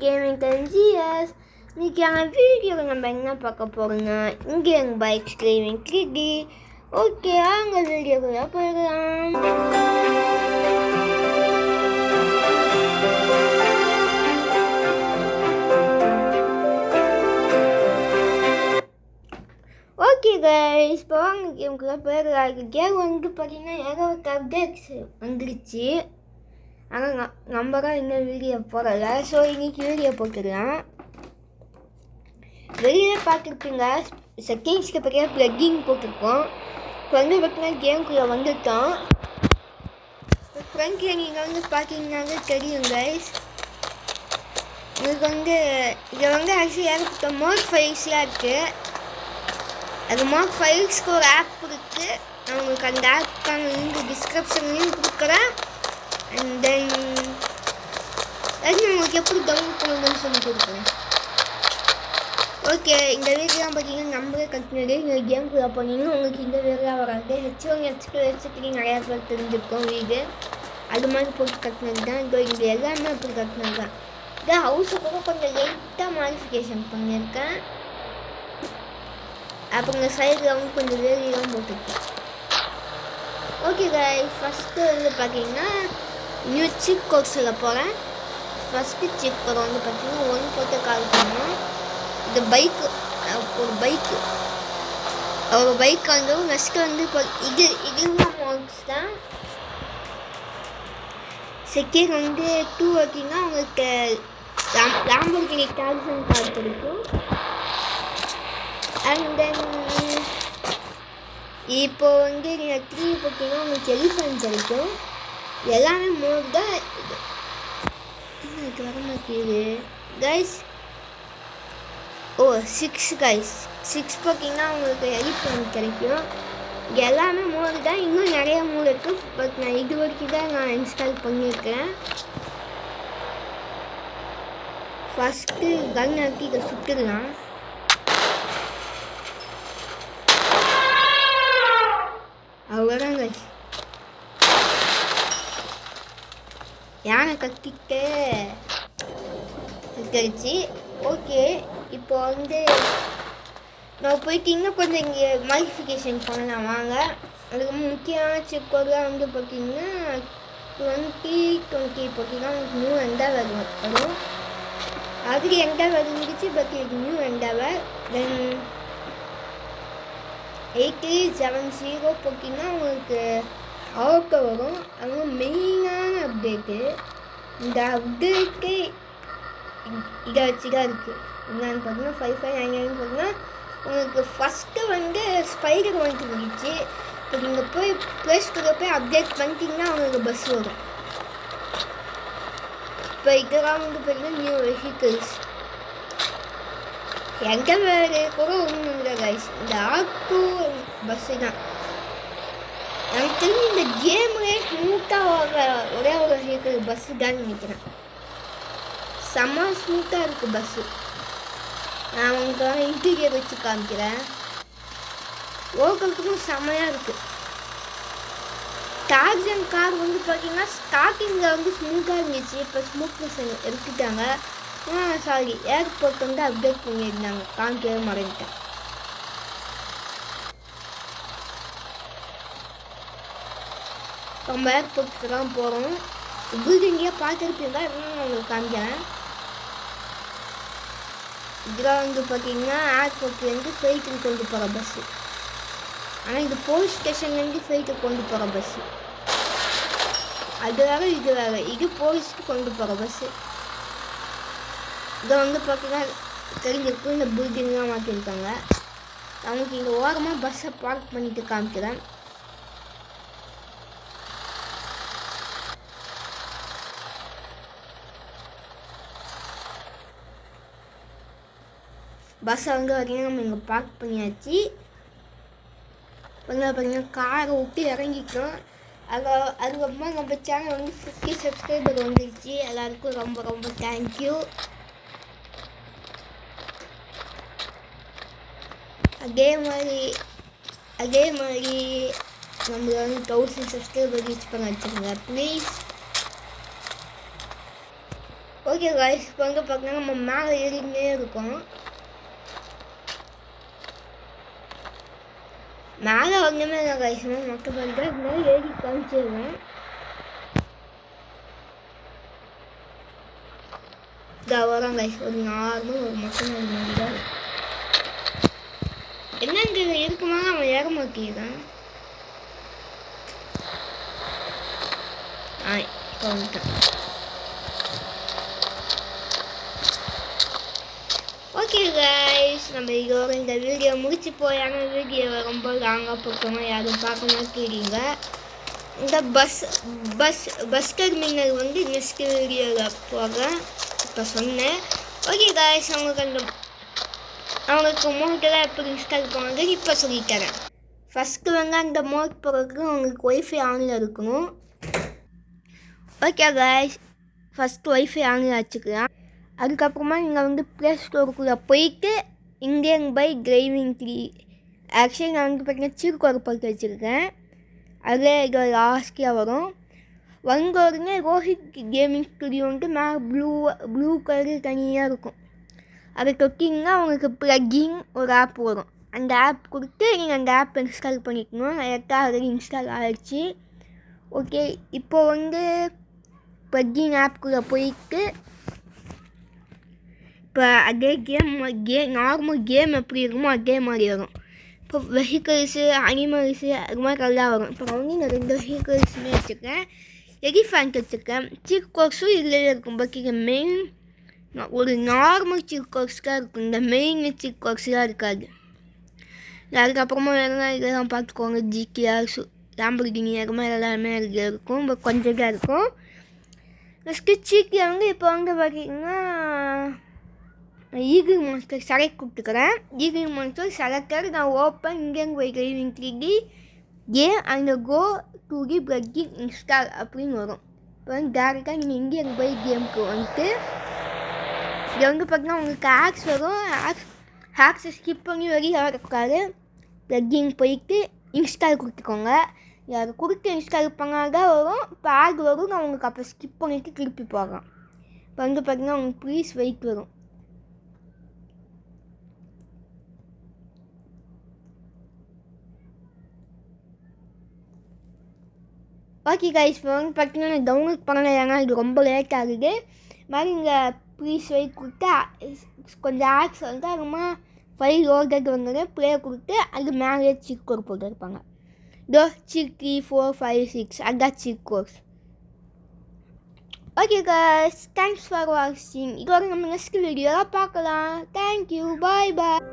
Gaming Enthusiast. இன்னைக்கு எங்கள் வீடியோவில் நம்ம என்ன பார்க்க போகிறோங்க, இங்கே எங்கள் பைக்ஸ் கேமிங் 3D. ஓகே, அங்கே வீடியோக்குள்ளே போயிடலாம். ஓகே கைஸ், இப்போ வாங்க கேமுக்குள்ளே போயிடலாம். கேம் வந்து பார்த்தீங்கன்னா ஏகப்பட்ட அப்டேட்ஸ் வந்துருச்சு. ஆனால் நம்ம தான் இன்னும் வீடியோ போடல. ஸோ இன்றைக்கி வீடியோ போட்டுடலாம். வெளியில் பார்த்துருப்பீங்க, செகண்ட்ஸ்க்கு பற்றியா ப்ளக்கிங் போட்டிருக்கோம். இப்போ வந்து பார்த்தீங்கன்னா கேமுக்குள்ளே வந்துட்டோம். இப்போ ஃப்ரண்ட்டில் நீங்கள் வந்து பார்த்தீங்கன்னாலே தெரியும் கைஸ். உங்களுக்கு வந்து இதில் வந்து ஆக்சுவலி ஏகப்பட்ட மோட் ஃபைல்ஸ்லாம் இருக்குது. அது மோட் ஃபைல்ஸ்க்கு ஒரு ஆப் இருக்குது. நான் உங்களுக்கு அந்த ஆப்புக்கான லிங்க் டிஸ்கிரிப்ஷன்லேயும் கொடுக்குறேன். அண்ட் தென் அது உங்களுக்கு எப்படி டவுன்லோட் பண்ணணும்னு சொல்லி கொடுக்குறேன். ஓகே, இந்த வீடியோலாம் பார்த்தீங்கன்னா நம்மளே கண்டினியூ இந்த கேமுக்குள்ளே போனீங்கன்னா உங்களுக்கு இந்த வீடியோ வராது. H1 H2 நிறையா பேர் தெரிஞ்சிருக்கோம் வீடு. அது மாதிரி போட்டு கட்டினது தான். இந்த எல்லாமே அப்படி கட்டினது தான். இந்த ஹவுஸை கூட கொஞ்சம் லைட்டாக மாடிஃபிகேஷன் பண்ணியிருக்கேன். அப்போ இந்த சைடில் வந்து கொஞ்சம் வேலையெல்லாம் போட்டிருக்கேன். ஓகே கைஸ், ஃபஸ்ட்டு வந்து பார்த்தீங்கன்னா நியூ சிப் கோர்ஸில் போகிறேன். ஃபஸ்ட்டு சிப் கோர் வந்து பார்த்தீங்கன்னா 1 போட்டு கால் பண்ணோம். இந்த பைக்கு ஒரு பைக் வந்து நெக்ஸ்ட்டு வந்து இப்போ இதுதான் மார்க்ஸ் தான். செகண்ட் வந்து 2 ஓகேன்னா உங்களுக்கு லாம்போர்கினி டாக்ஸன் கார் கிடைக்கும். அண்ட் தென் இப்போ வந்து நீங்கள் 3 பார்த்தீங்கன்னா உங்களுக்கு எலிஃபண்ட் கிடைக்கும். எல்லாமே மோட் தான். இது வர மாட்டேங்குது கைஸ். ஓ 6 கைஸ், 6 பார்த்தீங்கன்னா உங்களுக்கு எலிஃபண்ட் கிடைக்கும். இது எல்லாமே மோடு தான். இன்னும் நிறைய மோடு இருக்குது. பட் நான் இது வரைக்கும் தான் நான் இன்ஸ்டால் பண்ணியிருக்கேன். ஃபஸ்ட்டு கன் ஆக்கி இதை சுட்டுடலாம். அவ்வளோதான் கைஸ். யானை கத்திட்டு சுட்டுருச்சு. ஓகே, இப்போ வந்து நான் போயிட்டு இன்னும் கொஞ்சம் இங்கே மாடிஃபிகேஷன் பண்ணலாம் வாங்க. அதுக்கு முக்கியமான சிப்போர்லாம் வந்து பார்த்தீங்கன்னா 2020 பார்த்தீங்கன்னா உங்களுக்கு நியூ எண்டாவர் வரும். அதுக்கு எண்டாவர் இருந்துச்சு, பட் இது நியூ எண்டாவர். தென் 8370 பார்த்தீங்கன்னா உங்களுக்கு அவுட்டோ வரும். அது மெயினான அப்டேட்டு. இந்த அப்டேட்டே இதை வச்சு தான் இருக்குது. என்னன்னு பார்த்தீங்கன்னா 5599 பார்த்தீங்கன்னா உங்களுக்கு ஃபஸ்ட்டு வந்து ஸ்பைடர் வந்துட்டு இருந்துச்சு. இப்போ நீங்கள் போய் ப்ளே ஸ்டோரில் போய் அப்டேட் பண்ணிட்டீங்கன்னா உங்களுக்கு பஸ் வரும். இப்போ இதெல்லாம் வந்து பார்த்தீங்கன்னா நியூ வெஹிக்கிள்ஸ். எங்கே வேறு கூட ஒன்றும் இல்லை கைஸ். இந்த ஆட்டோ பஸ்ஸு தான் எனக்கு தெரிஞ்சு இந்த கேம்லேயே ஸ்மூத்தாக ஒரே ஒரு வெஹிக்கிள் பஸ்ஸு தான் நினைக்கிறேன். செம்ம ஸ்மூத்தாக இருக்குது பஸ்ஸு. நான் உங்களுக்காக இன்டீரியர் வச்சு காமிக்கிறேன். ஓக்கிறதுக்கும் செம்மையாக இருக்குது. டாக்ஸன் கார் வந்து பார்த்தீங்கன்னா ஸ்டார்டிங்கில் வந்து ஸ்மூத்தாக இருந்துச்சு. இப்போ ஸ்மூத்னஸ் எடுத்துட்டாங்க. சாரி, ஏர்போர்ட் வந்து அப்டேட் பண்ணியிருந்தாங்க. காமிக்கவே மறந்துட்டேன். நம்ம ஏர்போர்ட்டுக்கு தான் போகிறோம். பில்டிங்கையே பார்த்துருப்பீங்க. இன்னும் நான் உங்களுக்கு காமிக்கிறேன். இதெல்லாம் வந்து பார்த்தீங்கன்னா ஏர்போர்ட்லேருந்து ஃப்ளைட்டுக்கு கொண்டு போகிற பஸ்ஸு. ஆனால் இது போலீஸ் ஸ்டேஷன்லேருந்து ஃப்ளைட்டுக்கு கொண்டு போகிற பஸ்ஸு. அது வேறு இது வேறு. இது போலீஸ்க்கு கொண்டு போகிற பஸ்ஸு. இதை வந்து பார்த்தீங்கன்னா தெரிஞ்சிருக்கும். இந்த பில்டிங்லாம் மாற்றிருக்காங்க. நமக்கு இந்த ஓரமாக பஸ்ஸை பார்க் பண்ணிட்டு காமிக்கிறேன். பஸ்ஸை வந்து பார்த்தீங்கன்னா நம்ம இங்கே பார்க் பண்ணியாச்சு. பார்த்தீங்கன்னா காரை விட்டு இறங்கிட்டோம். அதுக்கப்புறமா நம்ம சேனல் வந்து 50 சப்ஸ்கிரைபர் வந்துருச்சு. எல்லாருக்கும் ரொம்ப ரொம்ப தேங்க்யூ. அதே மாதிரி நம்மளை வந்து 1000 சப்ஸ்கிரைபர் ரீச் பண்ண வச்சுருங்க ப்ளீஸ். ஓகே கைஸ், இப்போ வந்து பார்த்தீங்கன்னா நம்ம மேலே ஏறிக்கிட்டே இருக்கோம். மேலே ஒன்றுமே இல்லை கைஸ், மொட்டை பண்ணிட்டு இருந்தாலும் ஏறி காமிச்சிருவேன். இதாக வரோம் கைஸ், ஒரு நார்மல் ஒரு மொட்டை மாதிரி தான் என்னங்க இருக்குமா அவன் ஏற மாட்டேங்கிறான். இப்போ வந்துட்டான். ஓகே கைஸ், நம்ம இதோட இந்த வீடியோ முடிச்சு போயான வீடியோவை ரொம்ப லாங்காக போட்டோம், யாரும் பார்க்க மாட்டேறீங்க. இந்த பஸ் டெர்மினல் வந்து நெக்ஸ்ட் வீடியோவில் போக இப்போ சொன்னேன். ஓகே கைஸ், அவங்களுக்கு மோட்டெல்லாம் எப்படி இன்ஸ்டால் பண்ணுறது இப்போ சொல்லித்தரேன். ஃபஸ்ட்டு வந்து அந்த மோட் போகிறதுக்கு அவங்களுக்கு ஒய்ஃபை ஆனில் இருக்கணும். ஓகே கைஸ், ஃபஸ்ட்டு ஒய்ஃபை ஆனில் வச்சுக்கலாம். அதுக்கப்புறமா நீங்கள் வந்து ப்ளே ஸ்டோருக்குள்ளே போயிட்டு இந்தியன் பைக் டிரைவிங் 3 ஆக்சுவலி நான் வந்து பார்த்தீங்கன்னா சீர்கோடு போட்டு வச்சுருக்கேன். அதில் இதோட லாஸ்டியாக வரும். வந்தோடனே ரோஹித் கேமிங் ஸ்டுடியோன்ட்டு மேலே ப்ளூ கலரு தனியாக இருக்கும். அதை தொட்டிங்கன்னா உங்களுக்கு ப்ளக்கிங் ஒரு ஆப் வரும். அந்த ஆப் கொடுத்து நீங்கள் அந்த ஆப் இன்ஸ்டால் பண்ணிக்கணும். கரெக்டாக அது இன்ஸ்டால் ஆகிடுச்சு. ஓகே, இப்போ வந்து ப்ளக்கிங் ஆப்புக்குள்ளே போயிட்டு இப்போ அதே நார்மல் கேம் எப்படி இருக்குமோ அதே மாதிரி வரும். இப்போ வெஹிக்கிள்ஸு அனிமல்ஸு அது மாதிரி எல்லாம் வரும். இப்போ வந்து நான் 2 வெஹிக்கிள்ஸுமே வச்சுருக்கேன், எலிஃபேண்ட் வச்சுருக்கேன். சீக் கோர்ஸும் இதில் இருக்கும். பட் இது மெயின் ஒரு நார்மல் சீக் கோர்ஸ் தான் இருக்கும், இந்த மெயின் சீக் கோர்ஸ்லாம் இருக்காது. அதுக்கப்புறமா வேணுன்னா இதெல்லாம் பார்த்துக்கோங்க, ஜிடிஆர் லாம்பர்கினி அது மாதிரி எல்லாமே இருக்கும். இப்போ கொஞ்சம் தான் இருக்கும். நெக்ஸ்ட்டு சீக்கிரம் வந்து இப்போ வந்து பார்த்திங்கன்னா ஈகிள் மான்ஸ்டர் செலக்ட் கொடுத்துக்கிறேன். ஈகிள் மான்ஸ்டர் செலக்டர் நான் open Indian bike driving 3D game and go to the plugging install அப்படின்னு வரும். இப்போ வந்து டேரெக்டாக நீங்கள் இந்தியன் பைக் கேமுக்கு வந்துட்டு இங்கே வந்து பார்த்தீங்கன்னா உங்களுக்கு ஆக்ஸ் வரும். ஆக்ஸை ஸ்கிப் பண்ணி வெளியே வரக்கூடாது. ப்ளக்கிங் போயிட்டு இன்ஸ்டால் கொடுத்துக்கோங்க. அதை கொடுத்து இன்ஸ்டால் பண்ணால் தான் வரும். இப்போ ஆக் வரும், நான் உங்களுக்கு அப்போ ஸ்கிப் பண்ணிவிட்டு திருப்பி போகலாம். இப்போ வந்து பார்த்தீங்கன்னா உங்களுக்கு ப்ளீஸ் வெயிட் வரும். ஓகே கைஸ், இப்போ வந்து பார்த்தீங்கன்னா நான் டவுன்லோட் பண்ணலை, ஏன்னா இது ரொம்ப லேட் ஆகுது. மாதிரி இங்கே ப்ளீஸ் வெயிட் கொடுத்து கொஞ்சம் ஆக்ஸ் வந்து அதுமா ஃபைல் லோடட் வந்தது ப்ளே கொடுத்து அது மேலே சீக் கோர்ஸ் போட்டுருப்பாங்க. இதோ சீக் 3, 4, 5, 6 அதான் சீக் கோர்ஸ். ஓகே கைஸ், தேங்க்ஸ் ஃபார் வாட்சிங். இதோட நம்ம நெக்ஸ்ட் வீடியோவில் பார்க்கலாம். தேங்க்யூ, பாய் பாய்.